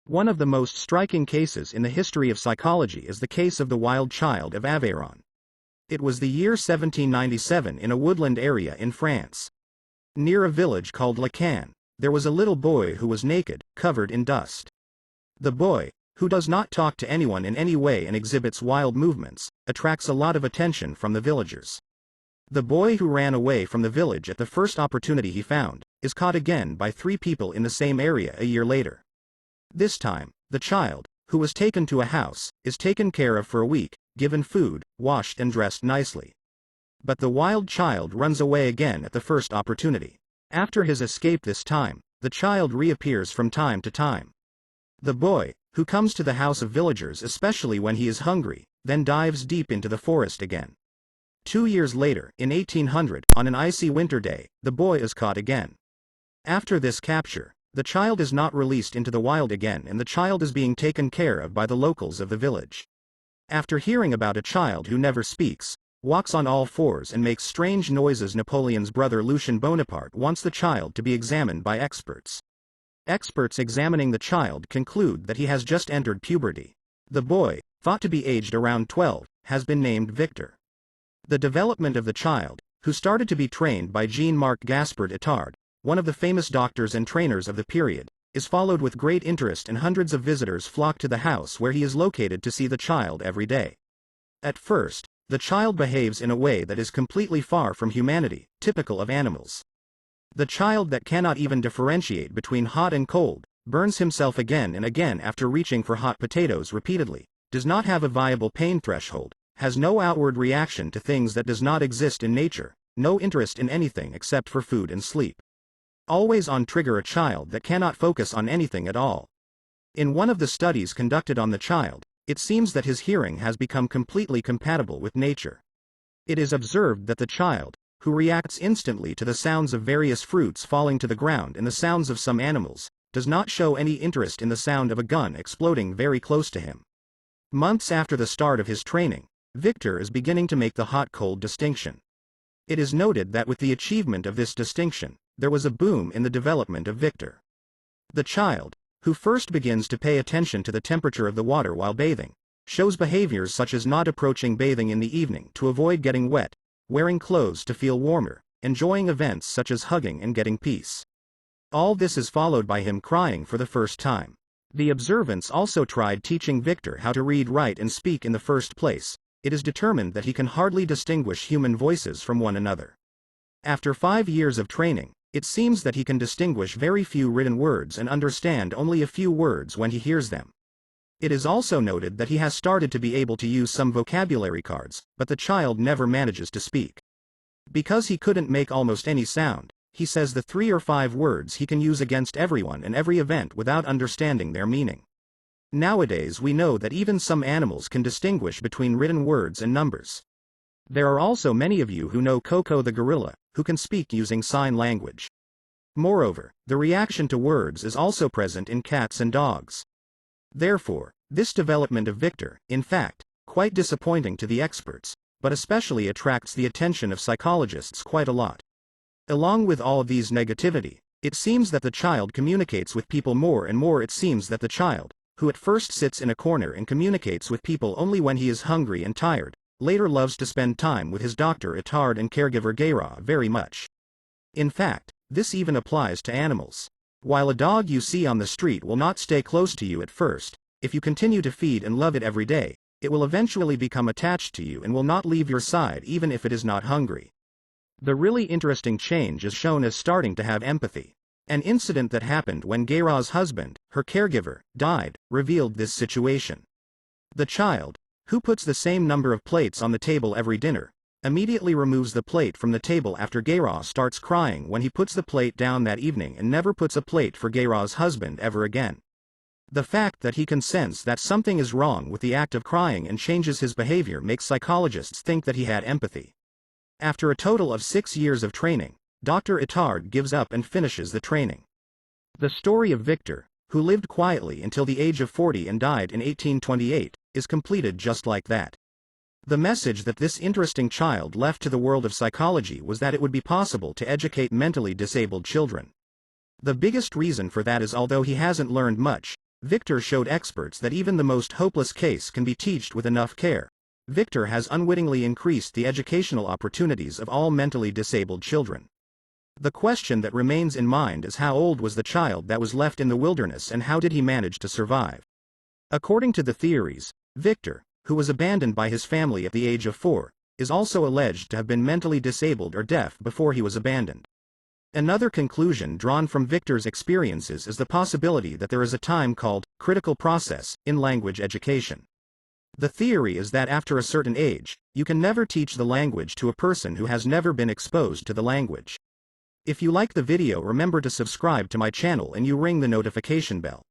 One of the most striking cases in the history of psychology is the case of the Wild Child of Aveyron. It was the year 1797 in a woodland area in France. Near a village called Lacan, there was a little boy who was naked, covered in dust. The boy, who does not talk to anyone in any way and exhibits wild movements, attracts a lot of attention from the villagers. The boy who ran away from the village at the first opportunity he found, is caught again by 3 people in the same area a year later. This time, the child, who was taken to a house, is taken care of for a week, given food, washed and dressed nicely. But the wild child runs away again at the first opportunity. After his escape this time, the child reappears from time to time. The boy, who comes to the house of villagers especially when he is hungry, then dives deep into the forest again. 2 years later, in 1800, on an icy winter day, the boy is caught again. After this capture, the child is not released into the wild again and the child is being taken care of by the locals of the village. After hearing about a child who never speaks, walks on all fours and makes strange noises, Napoleon's brother Lucien Bonaparte wants the child to be examined by experts. Experts examining the child conclude that he has just entered puberty. The boy, thought to be aged around 12, has been named Victor. The development of the child, who started to be trained by Jean-Marc Gaspard Itard, one of the famous doctors and trainers of the period, is followed with great interest and hundreds of visitors flock to the house where he is located to see the child every day. At first, the child behaves in a way that is completely far from humanity, typical of animals. The child that cannot even differentiate between hot and cold, burns himself again and again after reaching for hot potatoes repeatedly, does not have a viable pain threshold, has no outward reaction to things that does not exist in nature, no interest in anything except for food and sleep. Always on trigger, a child that cannot focus on anything at all. In one of the studies conducted on the child, it seems that his hearing has become completely compatible with nature. It is observed that the child, who reacts instantly to the sounds of various fruits falling to the ground and the sounds of some animals, does not show any interest in the sound of a gun exploding very close to him. Months after the start of his training, Victor is beginning to make the hot-cold distinction. It is noted that with the achievement of this distinction, there was a boom in the development of Victor. The child, who first begins to pay attention to the temperature of the water while bathing, shows behaviors such as not approaching bathing in the evening to avoid getting wet, wearing clothes to feel warmer, enjoying events such as hugging and getting peace. All this is followed by him crying for the first time. The observants also tried teaching Victor how to read, write and speak in the first place. It is determined that he can hardly distinguish human voices from one another. After 5 years of training, it seems that he can distinguish very few written words and understand only a few words when he hears them. It is also noted that he has started to be able to use some vocabulary cards, but the child never manages to speak. Because he couldn't make almost any sound, he says the 3 or 5 words he can use against everyone and every event without understanding their meaning. Nowadays we know that even some animals can distinguish between written words and numbers. There are also many of you who know Coco the gorilla, who can speak using sign language. Moreover, the reaction to words is also present in cats and dogs. Therefore, this development of Victor, in fact, quite disappointing to the experts, but especially attracts the attention of psychologists quite a lot. Along with all of these negativity, it seems that the child communicates with people more and more. It seems that the child, who at first sits in a corner and communicates with people only when he is hungry and tired, later loves to spend time with his doctor Itard and caregiver Gayra very much. In fact, this even applies to animals. While a dog you see on the street will not stay close to you at first, if you continue to feed and love it every day, it will eventually become attached to you and will not leave your side even if it is not hungry. The really interesting change is shown as starting to have empathy. An incident that happened when Gayra's husband, her caregiver, died, revealed this situation. The child, who puts the same number of plates on the table every dinner, immediately removes the plate from the table after Gayra starts crying when he puts the plate down that evening and never puts a plate for Gayra's husband ever again. The fact that he can sense that something is wrong with the act of crying and changes his behavior makes psychologists think that he had empathy. After a total of 6 years of training, Dr. Itard gives up and finishes the training. The story of Victor, who lived quietly until the age of 40 and died in 1828, is completed just like that. The message that this interesting child left to the world of psychology was that it would be possible to educate mentally disabled children. The biggest reason for that is although he hasn't learned much, Victor showed experts that even the most hopeless case can be taught with enough care. Victor has unwittingly increased the educational opportunities of all mentally disabled children. The question that remains in mind is how old was the child that was left in the wilderness and how did he manage to survive? According to the theories, Victor, who was abandoned by his family at the age of 4, is also alleged to have been mentally disabled or deaf before he was abandoned. Another conclusion drawn from Victor's experiences is the possibility that there is a time called critical process in language education. The theory is that after a certain age, you can never teach the language to a person who has never been exposed to the language. If you like the video, remember to subscribe to my channel and you ring the notification bell.